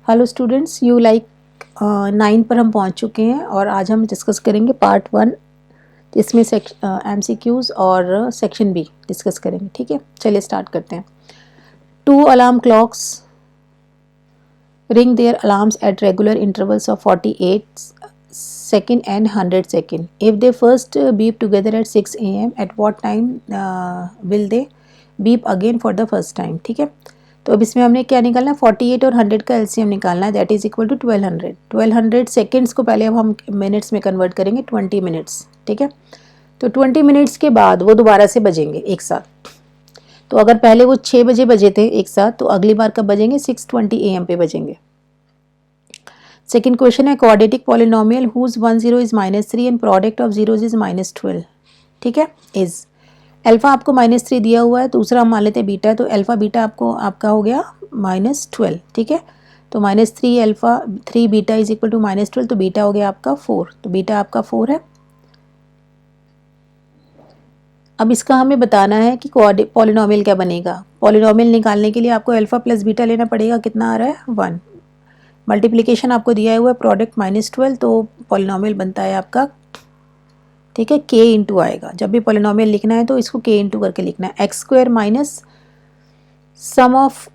Hello students, you like 9 पर हम पहुंच चुके हैं और आज हम डिस्कस करेंगे पार्ट 1, इसमें MCQs और सेक्शन बी डिस्कस करेंगे। ठीक है, चलिए स्टार्ट करते हैं। 2 alarm clocks ring their alarms at regular intervals of 48 second and 100 second. If they first beep together at 6 a.m. at what time will they beep again for the first time? ठीक है, तो अब इसमें हमने क्या निकालना है, 48 और 100 का एलसीएम निकालना है, that is equal to 1200। 1200 seconds को पहले अब हम मिनट्स में कन्वर्ट करेंगे, 20 मिनट्स। ठीक है, तो 20 मिनट्स के बाद वो दोबारा से बजेंगे एक साथ। तो अगर पहले वो 6 बजे बजे थे एक साथ, तो अगली बार कब बजेंगे, 6:20 AM पे बजेंगे। सेकेंड क्वेश्चन है, quadratic polynomial whose 1 0 is -3 and product of zeros is -12। ठीक है, इज अल्फा आपको -3 दिया हुआ है, दूसरा हम मान लेते हैं बीटा है, तो अल्फा बीटा आपका हो गया -12। ठीक है, तो -3 alpha 3 beta is equal to -12, तो बीटा हो गया आपका 4, तो बीटा आपका 4 है। अब इसका हमें बताना है कि पॉलिनोमियल क्या बनेगा। पॉलिनोमियल निकालने के लिए आपको अल्फा प्लस बीटा लेना पड़ेगा, कितना आ रहा है 1। मल्टीप्लिकेशन आपको दिया हुआ है प्रोडक्ट -12, तो पॉलिनोमियल बनता है आपका, ठीक है, k इंटू आएगा। जब भी पॉलिनोमियल लिखना है तो इसको k इंटू करके लिखना है। X square minus sum of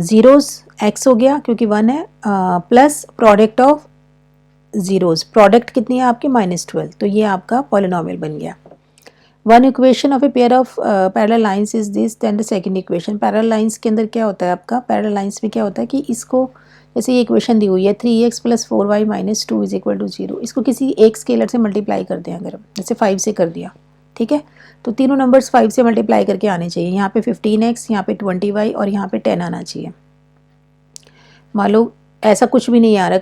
zeros x हो गया क्योंकि 1 है, plus product of zeros, product कितनी है आपकी -12, तो ये आपका पॉलिनोमियल बन गया। One equation of a pair of parallel lines is this, then the second equation. Parallel lines के अंदर क्या होता है आपका, पैरेलल लाइंस में क्या होता है कि इसको, जैसे ये इक्वेशन दी हुई है 3x + 4y - 2 is equal to 0, इसको किसी एक स्केलर से मल्टीप्लाई कर दें, अगर जैसे 5 से कर दिया, ठीक है, तो तीनों नंबर्स 5 से मल्टीप्लाई करके आने चाहिए। यहाँ पे 15x, यहाँ पे 20y और यहाँ पे 10 आना चाहिए। मान लो ऐसा कुछ भी नहीं आ रहा,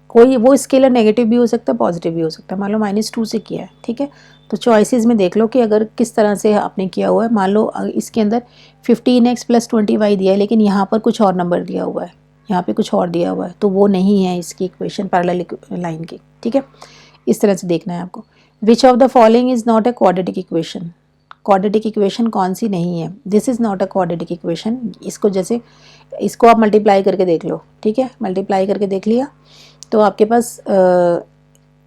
कोई वो स्केलर नेगेटिव भी हो सकता है, पॉजिटिव भी हो सकता है। मान लो -2 से किया है, ठीक है, तो चॉइसेस में देख लो कि अगर किस तरह से आपने किया हुआ है। मान लो इसके अंदर 15x + 20y दिया है, लेकिन यहाँ पर कुछ और नंबर दिया हुआ है, यहाँ पे कुछ और दिया हुआ है, तो वो नहीं है इसकी इक्वेशन पैरेलल लाइन की। ठीक है, इस तरह से देखना है आपको। Which of the following is not a quadratic equation, quadratic equation कौन सी नहीं है, this is not a quadratic equation. इसको जैसे इसको आप मल्टीप्लाई करके देख लो, ठीक है, मल्टीप्लाई करके देख लिया तो आपके पास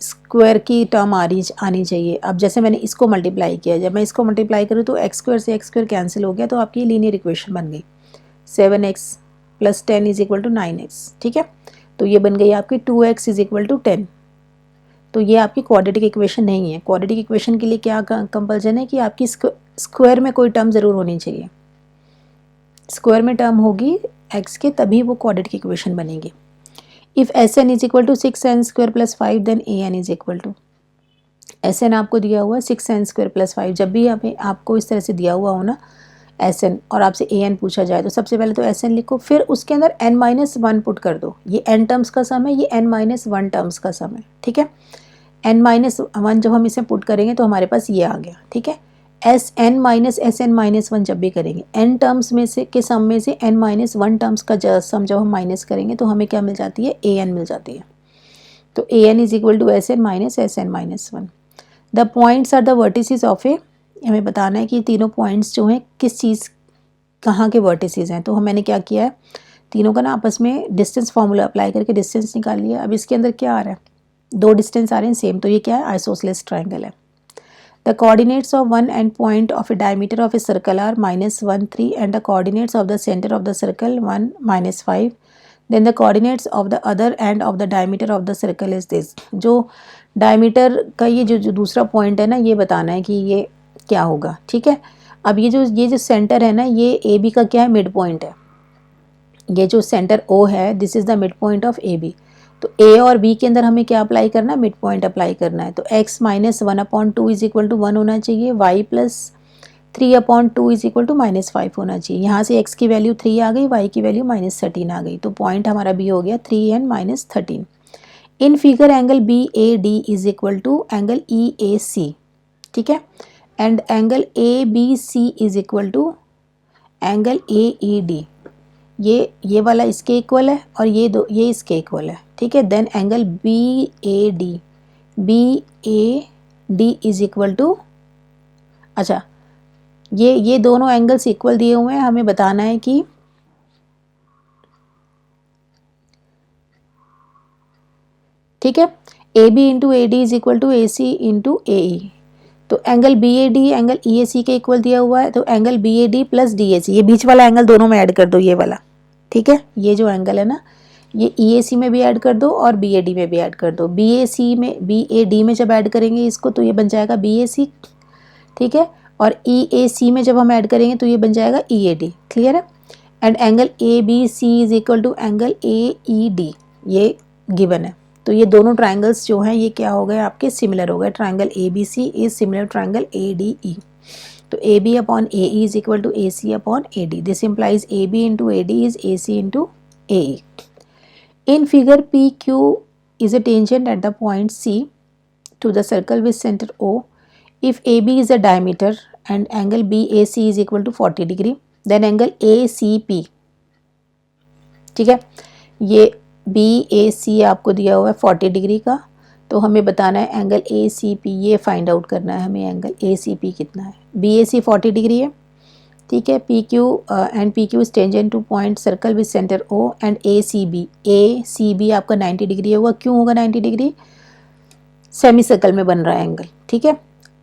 स्क्वायर की टर्म आनी चाहिए। अब जैसे मैंने इसको मल्टीप्लाई किया, जब मैं इसको मल्टीप्लाई करूँ तो एक्स स्क्वायर से एक्स स्क्वायर कैंसिल हो गया, तो आपकी लीनियर इक्वेशन बन गई 7x + 10 is equal to 9x। ठीक है, तो ये बन गई आपकी 2x इज इक्वल टू 10। तो ये आपकी क्वाड्रेटिक इक्वेशन नहीं है। क्वाड्रेटिक इक्वेशन के लिए क्या कंपल्सन है कि आपकी स्क्वायर में कोई टर्म ज़रूर होनी चाहिए, स्क्वायर में टर्म होगी x के, तभी वो क्वाड्रेटिक इक्वेशन बनेगी। If Sn is equal to 6n² + 5 then An is equal to, Sn आपको दिया हुआ है 6n² + 5। जब भी आपको इस तरह से दिया हुआ हो ना Sn और आपसे An पूछा जाए, तो सबसे पहले तो Sn लिखो, फिर उसके अंदर n-1 पुट कर दो। ये n टर्म्स का सम है, ये n-1 टर्म्स का सम है। ठीक है, n-1 जब हम इसे पुट करेंगे तो हमारे पास ये आ गया। ठीक है, Sn - Sn-1 जब भी करेंगे, n टर्म्स में से के सम में से n-1 टर्म्स का सम जब हम माइनस करेंगे तो हमें क्या मिल जाती है, An मिल जाती है। तो An is equal to Sn - Sn-1। The points are the vertices of a, हमें बताना है कि तीनों पॉइंट्स जो हैं किस चीज़, कहाँ के वर्टिसेस हैं। तो मैंने क्या किया है, तीनों का ना आपस में डिस्टेंस फार्मूला अप्लाई करके डिस्टेंस निकाल लिया। अब इसके अंदर क्या आ रहा है, दो डिस्टेंस आ रहे हैं सेम, तो ये क्या है, आइसोसेलेस ट्राइंगल है। The coordinates of one end point of a diameter of a circle are -1 3 and the coordinates of the center of the circle 1 -5. Then the coordinates of the other end of the diameter of the circle is this. जो diameter का ये जो दूसरा point है ना, ये बताना है कि ये क्या होगा। ठीक है, अब ये जो सेंटर है ना, ये ए बी का क्या है, मिड पॉइंट है। ये जो सेंटर ओ है, this is the mid point of A B. तो ए और बी के अंदर हमें क्या अप्लाई करना है, मिड पॉइंट अप्लाई करना है। तो x - 1/2 इज इक्वल टू 1 होना चाहिए, y + 3/2 इज इक्वल टू -5 होना चाहिए। यहाँ से x की वैल्यू 3 आ गई, y की वैल्यू -13 आ गई, तो पॉइंट हमारा बी हो गया 3n - 13। In figure angle BAD is equal to angle EAC। ठीक है, and angle ABC is equal to angle AED। ये वाला इसके इक्वल है और ये इसके इक्वल है। ठीक है, then angle BAD is equal to, अच्छा ये दोनों एंगल्स इक्वल दिए हुए हैं, हमें बताना है कि ठीक है। A B into A D is equal to A C into A E. तो angle B A D angle E A C के इक्वल दिया हुआ है, तो angle B A D plus D A C, ये बीच वाला एंगल दोनों में ऐड कर दो, ये वाला, ठीक है। ये जो एंगल है ना, ये ई ए सी में भी ऐड कर दो और बी ए डी में भी ऐड कर दो। बी ए सी में, बी ए डी में जब ऐड करेंगे इसको तो ये बन जाएगा बी ए सी, ठीक है। और ई ए सी में जब हम ऐड करेंगे तो ये बन जाएगा ई ए डी। क्लियर है। And angle A B C is equal to angle A E D, ये गिवन है। तो ये दोनों ट्राइंगल्स जो हैं ये क्या हो गए आपके, सिमिलर हो गए। Triangle A B C is similar triangle A D E. तो A B upon A E is equal to A C upon A D. This implies A B into A D is A C into A E. In figure PQ is a tangent at the point C to the circle with center O. If AB is a diameter and angle BAC is equal to 40 degree, then angle ACP, ठीक है, ये BAC आपको दिया हुआ है 40 degree का, तो हमें बताना है एंगल ACP, ये फाइंड आउट करना है हमें एंगल ACP कितना है। BAC 40 डिग्री है, ठीक है। P Q and P Q is tangent to point circle with centre O and A C B आपका 90 डिग्री होगा। क्यों होगा 90 डिग्री, सेमी सर्कल में बन रहा है एंगल, ठीक है।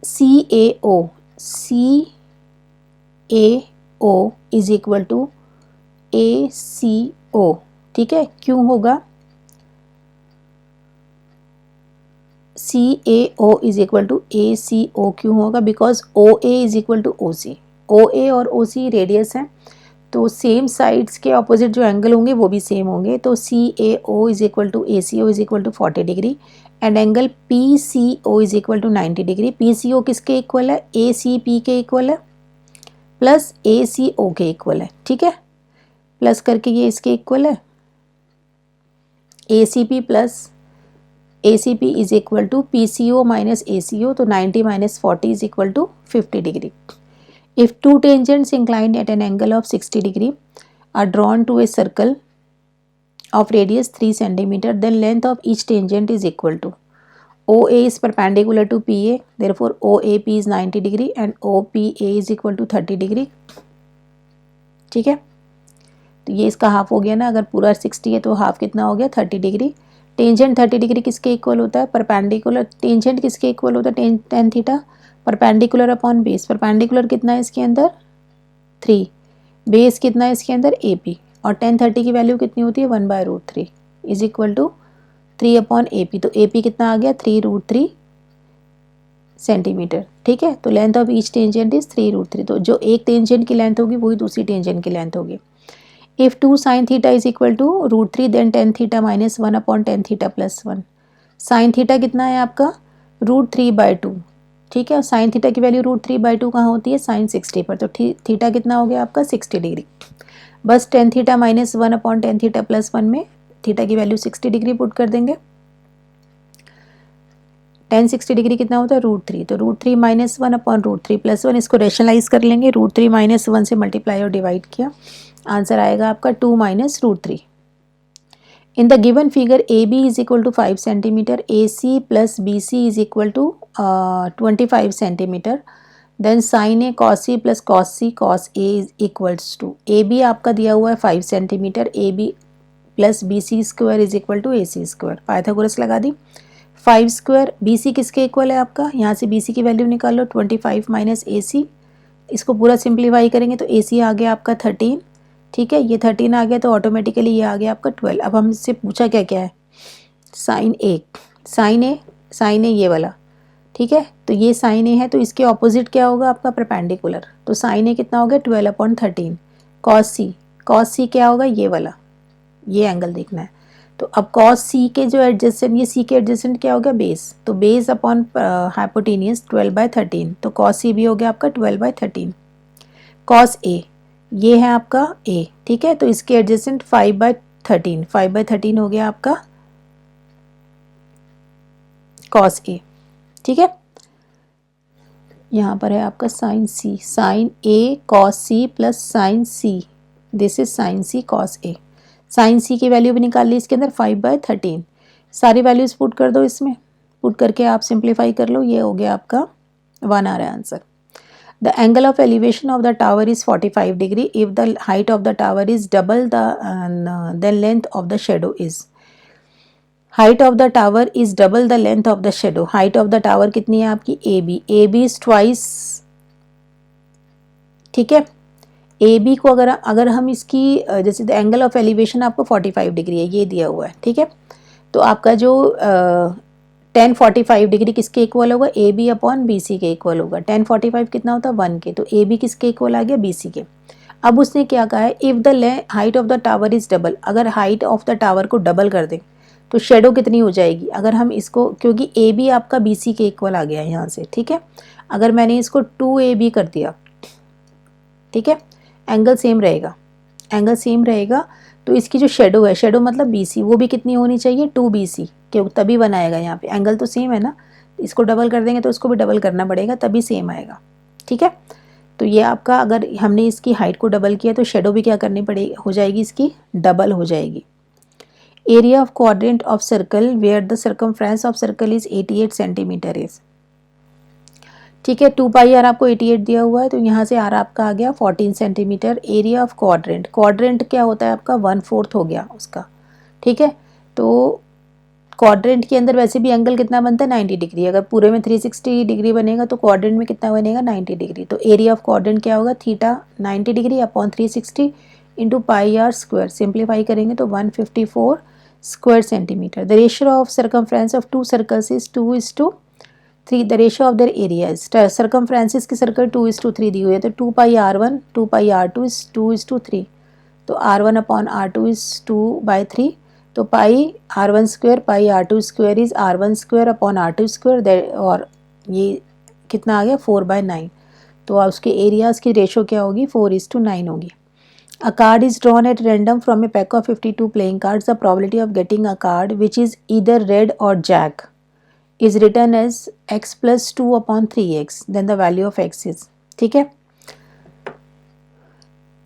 C A O is equal to A C O, ठीक है। क्यों होगा C A O is equal to A C O, क्यों होगा, because O A is equal to O C. O A और ओ सी रेडियस हैं, तो same sides के ऑपोजिट जो एंगल होंगे वो भी सेम होंगे। तो C A O is equal to A C O is equal to 40 degree and angle P C O is equal to 90 degree. P C O किसके इक्वल है, A C P के equal है plus A C O के equal है, ठीक है। Plus करके ये इसके इक्वल है, A C P plus A C P is equal to P C O minus A C O, तो 90 minus 40 is equal to 50 degree. If two tangents inclined at an angle of 60 degree are drawn to a circle of radius 3 cm, then length of each tangent is equal to OA is perpendicular to PA, therefore OAP is 90 degree and OPA is equal to 30 degree, ठीक है। तो ये इसका half हो गया ना, अगर पूरा 60 है तो हाफ कितना हो गया 30 डिग्री। टेंजेंट 30 डिग्री किसके इक्वल होता है, परपेंडिकुलर। टेंजेंट किसके इक्वल होता है, tan theta, perpendicular upon base. Perpendicular कितना है इसके अंदर 3, बेस कितना है इसके अंदर AP, और टेन 30 की वैल्यू कितनी होती है 1/√3 is equal to 3 upon AP। तो AP कितना आ गया 3√3 सेंटीमीटर, ठीक है। तो length of each tangent is 3√3, तो जो एक टेंजेंट की लेंथ होगी वही दूसरी टेंजेंट की लेंथ होगी। If 2 sin theta is equal to √3 then tan theta minus 1 upon tan theta plus 1। Sine theta कितना है आपका √3/2, ठीक है। साइन थीटा की वैल्यू √3/2 कहाँ होती है, साइन 60 पर, तो थीटा कितना हो गया आपका 60 डिग्री। बस ten theta minus 1 upon tan theta plus 1 में थीटा की वैल्यू 60 डिग्री पुट कर देंगे। टेन 60 डिग्री कितना होता है √3, तो √3 माइनस 1 अपॉन √3 प्लस 1, इसको रेशनलाइज कर लेंगे। √3 माइनस 1 से मल्टीप्लाई और डिवाइड किया, आंसर आएगा आपका 2 minus √3। In the given figure, AB is equal to 5 centimeter, AC plus BC is equal to 25 centimeter. Then sin A cos C plus cos C cos A is equals to AB आपका दिया हुआ है 5 centimeter, AB plus BC square is equal to AC square। Pythagoras लगा दी। 5 square, BC किसके equal है आपका, यहाँ से BC की वैल्यू निकाल लो 25 माइनस AC, इसको पूरा सिंप्लीफाई करेंगे तो AC आ गया आपका 13, ठीक है। ये 13 आ गया तो ऑटोमेटिकली ये आ गया आपका 12। अब हमसे पूछा क्या क्या है, साइन ए ये वाला, ठीक है। तो ये साइन ए है तो इसके ऑपोजिट क्या होगा आपका परपेंडिकुलर, तो साइन ए कितना हो गया 12/13। कॉस सी क्या होगा ये वाला, ये एंगल देखना है। तो अब कॉस सी के जो एडजेसेंट, ये सी के एडजेसेंट क्या हो गया बेस, तो बेस अपॉन हाइपोटेनियस 12/13, तो कॉस सी भी हो गया आपका 12/13। कॉस ए ये है आपका A, ठीक है। तो इसके एडजेसेंट 5/13 हो गया आपका कॉस A, ठीक है। यहाँ पर है आपका sine C, sine A cos C plus sine C, this is sine C cos A। Sine C की वैल्यू भी निकाल ली इसके अंदर 5/13, सारी वैल्यूज पुट कर दो इसमें, पुट करके आप सिंप्लीफाई कर लो, ये हो गया आपका 1 आ रहा है answer. The angle of elevation of the tower is 45 degree if the height of the tower is double the then length of the shadow is। Height of the tower is double the length of the shadow. Height of the tower कितनी है आपकी, A B is twice, ठीक है। A B को अगर हम इसकी जैसे द एंगल ऑफ एलिवेशन आपको 45 डिग्री है, ये दिया हुआ है, ठीक है। तो आपका जो 1045 डिग्री किसके इक्वल होगा, A B upon B C के इक्वल होगा। 1045 कितना होता है, 1 के, तो ए बी किसके इक्वल आ गया, बी सी के। अब उसने क्या कहा है, if the height of the tower is double, अगर हाइट ऑफ द टावर को डबल कर दें तो शेडो कितनी हो जाएगी। अगर हम इसको, क्योंकि ए बी आपका बी सी के इक्वल आ गया है यहाँ से, ठीक है। अगर मैंने इसको 2AB कर दिया, ठीक है, एंगल सेम रहेगा, एंगल सेम रहेगा, तो इसकी जो शेडो है, शेडो मतलब BC, वो भी कितनी होनी चाहिए, 2BC, क्यों, तभी बनाएगा। यहाँ पे एंगल तो सेम है ना, इसको डबल कर देंगे तो इसको भी डबल करना पड़ेगा, तभी सेम आएगा, ठीक है। तो ये आपका, अगर हमने इसकी हाइट को डबल किया तो शेडो भी क्या करनी पड़ेगी, हो जाएगी इसकी डबल हो जाएगी। Area of quadrant of circle where the circumference of circle is 88 centimetre is, ठीक है। 2 पाई आर आपको 88 दिया हुआ है, तो यहाँ से आर आपका आ गया 14 centimetre. Area of quadrant, quadrant क्या होता है आपका, 1/4 हो गया उसका, ठीक है। तो क्वाड्रेंट के अंदर वैसे भी एंगल कितना बनता है, 90 डिग्री। अगर पूरे में 360 डिग्री बनेगा तो क्वाड्रेंट में कितना बनेगा, 90 डिग्री। तो एरिया ऑफ क्वाड्रेंट क्या होगा, theta 90 degree upon 360 into pi R square. Simplify करेंगे तो 154 square centimetre. The ratio of circumference of 2 circles is 2:3। The ratio of their area is, circumferences की सर्कल 2:3 दी हुई है, तो 2 पाई R1 2 पाई R2 इज 2:3। तो R1 अपॉन R2 इज 2/3, तो पाई R1 square pi R2 square is R1 square upon R2 square, और ये कितना आ गया 4/9। तो उसके एरियाज़ की रेशो क्या होगी, 4:9 होगी। A card is drawn at random from a pack of 52 playing cards. The probability of getting a card which is either red or jack is written as x plus 2 upon 3x. Then the value of x is, ठीक है।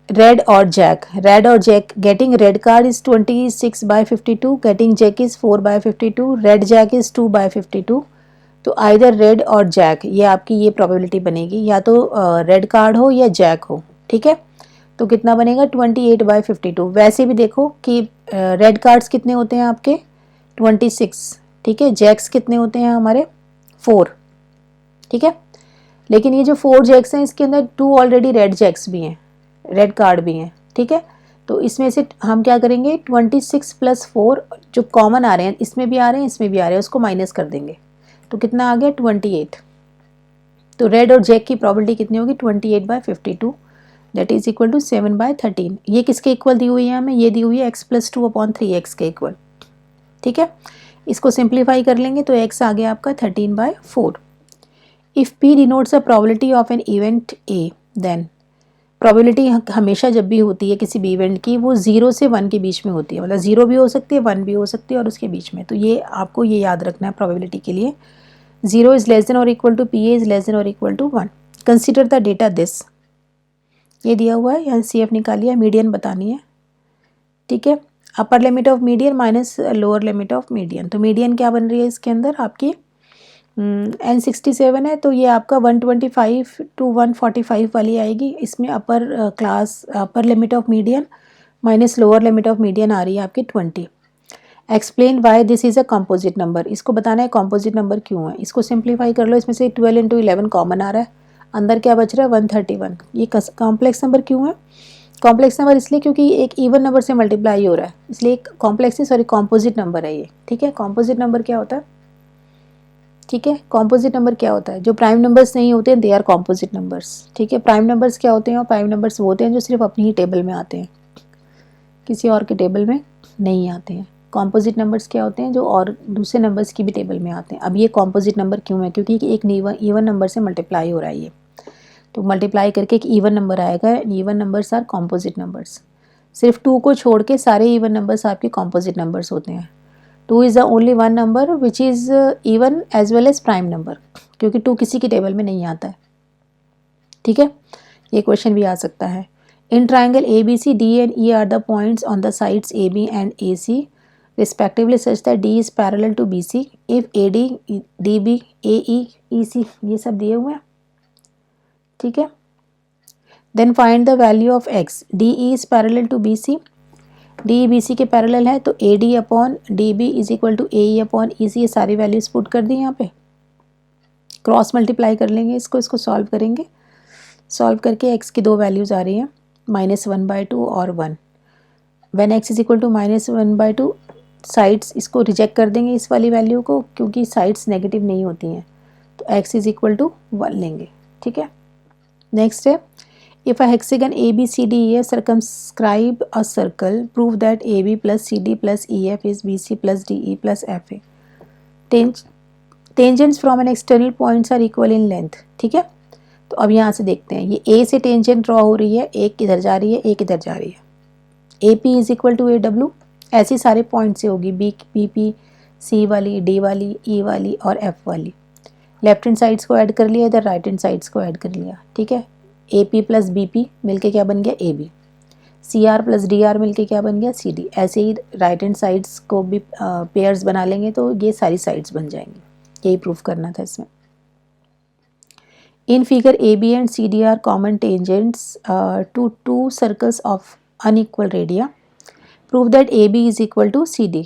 Red or jack, red or jack, getting red card is 26/52, getting jack is 4/52, red jack is 2/52। तो either red और Jack, ये आपकी ये probability बनेगी, या तो रेड कार्ड हो या जैक हो, ठीक है। तो कितना बनेगा 28/52। वैसे भी देखो कि रेड कार्ड्स कितने होते हैं आपके 26, ठीक है। जैक्स कितने होते हैं हमारे 4, ठीक है। लेकिन ये जो 4 जैक्स हैं इसके अंदर 2 ऑलरेडी रेड जैक्स भी हैं, रेड कार्ड भी हैं, ठीक है। तो इसमें से हम क्या करेंगे 26 + 4 जो कॉमन आ रहे हैं, इसमें भी आ रहे हैं इसमें भी आ रहे हैं, उसको माइनस कर देंगे तो कितना आ गया 28। तो रेड और जैक की प्रोबेबिलिटी कितनी होगी 28/52, दैट इज इक्वल टू 7/13। ये किसके इक्वल दी हुई है हमें, ये दी हुई है x + 2 अपॉन 3x के इक्वल, ठीक है। इसको सिंप्लीफाई कर लेंगे तो x आ गया आपका 13/4। If p denotes a probability of an event a, then probability हमेशा जब भी होती है किसी भी इवेंट की, वो 0 से 1 के बीच में होती है, मतलब 0 भी हो सकती है 1 भी हो सकती है और उसके बीच में। तो ये आपको ये याद रखना है प्रोबेबिलिटी के लिए, 0 इज़ लेस देन और equal to PA is less than और equal to 1। Consider the data this, ये दिया हुआ है, यहाँ CF निकालिए, मीडियन बतानी है, ठीक है। अपर limit of median minus lower limit of median, तो मीडियन क्या बन रही है इसके अंदर आपकी N67 है, तो ये आपका 125 to 145 वाली आएगी। इसमें upper limit of median minus lower limit of median आ रही है आपकी 20। Explain why this is a composite number, इसको बताना है कॉम्पोजिट नंबर क्यों है। इसको सिंप्लीफाई कर लो, इसमें से 12 × 11 कॉमन आ रहा है, अंदर क्या बच रहा है 131। ये कॉम्प्लेक्स नंबर क्यों है, कॉम्प्लेक्स नंबर इसलिए क्योंकि एक इवन नंबर से मल्टीप्लाई हो रहा है, इसलिए एक कॉम्प्लेक्स सॉरी कॉम्पोजिट नंबर है ये, ठीक है। कॉम्पोजिट नंबर क्या होता है, ठीक है। कॉम्पोजिट नंबर क्या होता है, जो प्राइम नंबर्स नहीं होते हैं दे आर कॉम्पोजिट नंबर्स, ठीक है। प्राइम नंबर्स क्या होते हैं, और प्राइम नंबर्स वो होते हैं जो सिर्फ अपनी ही टेबल में आते हैं, किसी और के टेबल में नहीं आते हैं। कॉम्पोजिट नंबर्स क्या होते हैं, जो और दूसरे नंबर्स की भी टेबल में आते हैं। अब ये कॉम्पोजिट नंबर क्यों है, क्योंकि एक इवन नंबर से मल्टीप्लाई हो रहा है ये, तो मल्टीप्लाई करके एक इवन नंबर आएगा। Even numbers are composite numbers, सिर्फ 2 को छोड़ के सारे इवन नंबर्स आपके कॉम्पोजिट नंबर्स होते हैं। 2 is the only one number which is even as well as prime number, क्योंकि 2 किसी की टेबल में नहीं आता है, ठीक है। ये क्वेश्चन भी आ सकता है। In triangle ABC D and E are the points on the sides AB and AC respectively such that D is parallel to BC if AD DB AE EC ये सब दिए हुए हैं, ठीक है। Then find the value of x, DE is parallel to BC, D B C के parallel है तो A D upon D B is equal to A E upon E C, ये सारी वैल्यूज पुट कर दी यहाँ पे, क्रॉस मल्टीप्लाई कर लेंगे इसको सॉल्व करेंगे। सॉल्व करके x की दो वैल्यूज़ आ रही हैं -1/2 और 1। When x is equal to -1/2, sides इसको रिजेक्ट कर देंगे इस वाली वैल्यू को, क्योंकि साइड्स नेगेटिव नहीं होती हैं, तो x इज इक्वल टू 1 लेंगे। ठीक है, नेक्स्ट है if a hexagon ABCDEF circumscribe a circle, prove that AB plus CD plus EF is BC plus DE plus FA. Tangents from an external points are equal in length। ठीक है, तो अब यहाँ से देखते हैं, ये A से टेंजेंट ड्रॉ हो रही है, एक इधर जा रही है, एक इधर जा रही है। AP is equal to AW, ऐसे सारे पॉइंट से होगी, BP, C वाली, D वाली, E वाली और F वाली। लेफ्ट हैंड साइड्स को ऐड कर लिया, इधर राइट हैंड साइड्स को ऐड कर लिया। ठीक है, AP प्लस BP मिलके क्या बन गया AB, CR प्लस DR मिलके क्या बन गया CD। ऐसे ही राइट हैंड साइड्स को भी पेयर्स बना लेंगे तो ये सारी साइड्स बन जाएंगी। यही प्रूफ करना था इसमें। In figure AB and CD are common tangents to two circles of unequal radii. Prove that AB is equal to CD।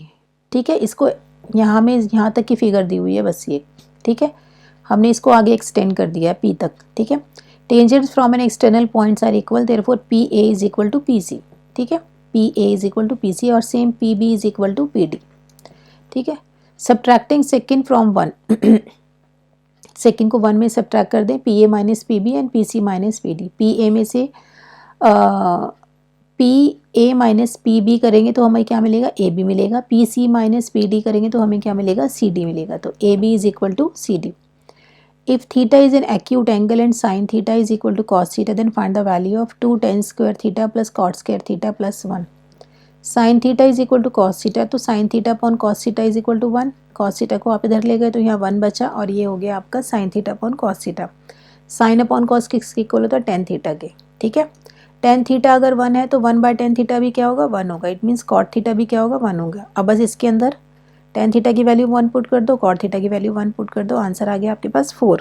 ठीक है, इसको यहाँ तक की फिगर दी हुई है बस ये। ठीक है, हमने इसको आगे एक्सटेंड कर दिया है P तक। ठीक है, tangents from an external points are equal, therefore PA is equal to PC। ठीक है, PA is equal to PC और same PB is equal to PD। ठीक है, सब्ट्रैक्टिंग सेकेंड फ्रॉम 1, सेकेंड को 1 में सब्ट्रैक्ट कर दें, PA minus PB and PC minus PD। PA में से PA माइनस PB करेंगे तो हमें क्या मिलेगा, AB मिलेगा। PC माइनस PD करेंगे तो हमें क्या मिलेगा, CD मिलेगा। तो AB is equal to CD। If theta is an acute angle and sin theta is equal to cos theta, then find the value of 2 tan square theta plus cot square theta plus 1। sin theta is equal to cos theta, तो sin theta upon cos theta is equal to 1। cos theta को आप इधर ले गए तो यहाँ 1 बचा और ये हो गया आपका sin theta upon cos theta। sin upon cos किसके इक्वल होता है, tan theta के। ठीक है, tan theta अगर 1 है तो 1/tan theta भी क्या होगा, 1 होगा। इट मीन्स cot theta भी क्या होगा, 1 होगा। अब बस इसके अंदर tan थीटा की वैल्यू 1 पुट कर दो, cot थीटा की वैल्यू 1 पुट कर दो, आंसर आ गया आपके पास 4।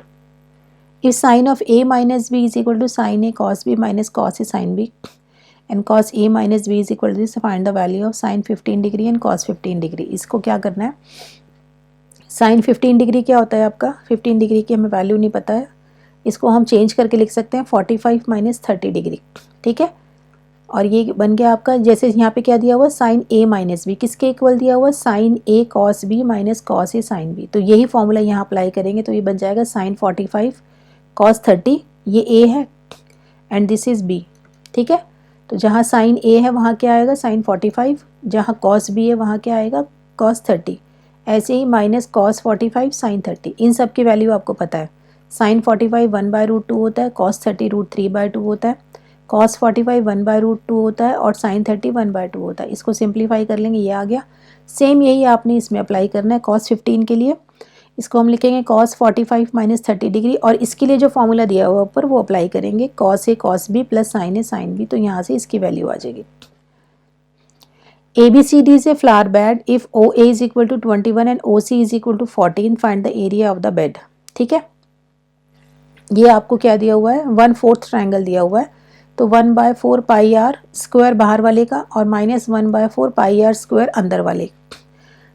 If sine of A minus B is equal to sine A cos B minus cos A sin B and cos A minus B is equal to this, find the value of sine 15 degree and cos 15 degree. इसको क्या करना है, sign 15 degree क्या होता है आपका, 15 degree की हमें वैल्यू नहीं पता है, इसको हम चेंज करके लिख सकते हैं 45 माइनस 30 डिग्री। ठीक है, और ये बन गया आपका, जैसे यहाँ पे क्या दिया हुआ, साइन A माइनस B किसके इक्वल दिया हुआ, sine A cos B minus cos A sin B। तो यही फॉर्मूला यहाँ अप्लाई करेंगे तो ये बन जाएगा साइन 45 cos 30, ये A है एंड दिस इज़ B। ठीक है, तो जहाँ साइन A है वहाँ क्या आएगा, साइन 45, जहाँ cos B है वहाँ क्या आएगा, cos 30। ऐसे ही माइनस cos 45 साइन 30, इन सब की वैल्यू आपको पता है। साइन 45 1/√2 होता है, cos 30 √3/2 होता है, cos 45 1/√2 होता है और sin 30 1/2 होता है। इसको सिंप्लीफाई कर लेंगे, ये आ गया। सेम यही आपने इसमें अप्लाई करना है cos 15 के लिए। इसको हम लिखेंगे cos 45 माइनस 30 डिग्री और इसके लिए जो फॉर्मूला दिया हुआ ऊपर वो अप्लाई करेंगे, cos A cos B plus sin A sin B। तो यहाँ से इसकी वैल्यू आ जाएगी। ABCD is a flower bed if OA is equal to 21 and OC is equal to 14, find the area of the bed। ठीक है, ये आपको क्या दिया हुआ है, 1/4 ट्रायंगल दिया हुआ है, तो 1/4 पाई आर स्क्वायर बाहर वाले का और माइनस 1/4 पाई आर स्क्वायर अंदर वाले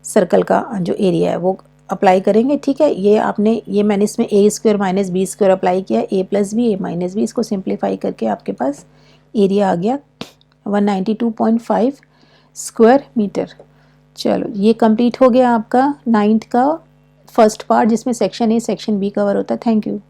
सर्कल का जो एरिया है वो अप्लाई करेंगे। ठीक है, ये मैंने इसमें A square minus B square apply किया, A plus B A minus B, इसको सिंप्लीफाई करके आपके पास एरिया आ गया 192.5 स्क्वायर मीटर। चलो, ये कंप्लीट हो गया आपका 9th का फर्स्ट पार्ट, जिसमें section A section B cover होता है। Thank you.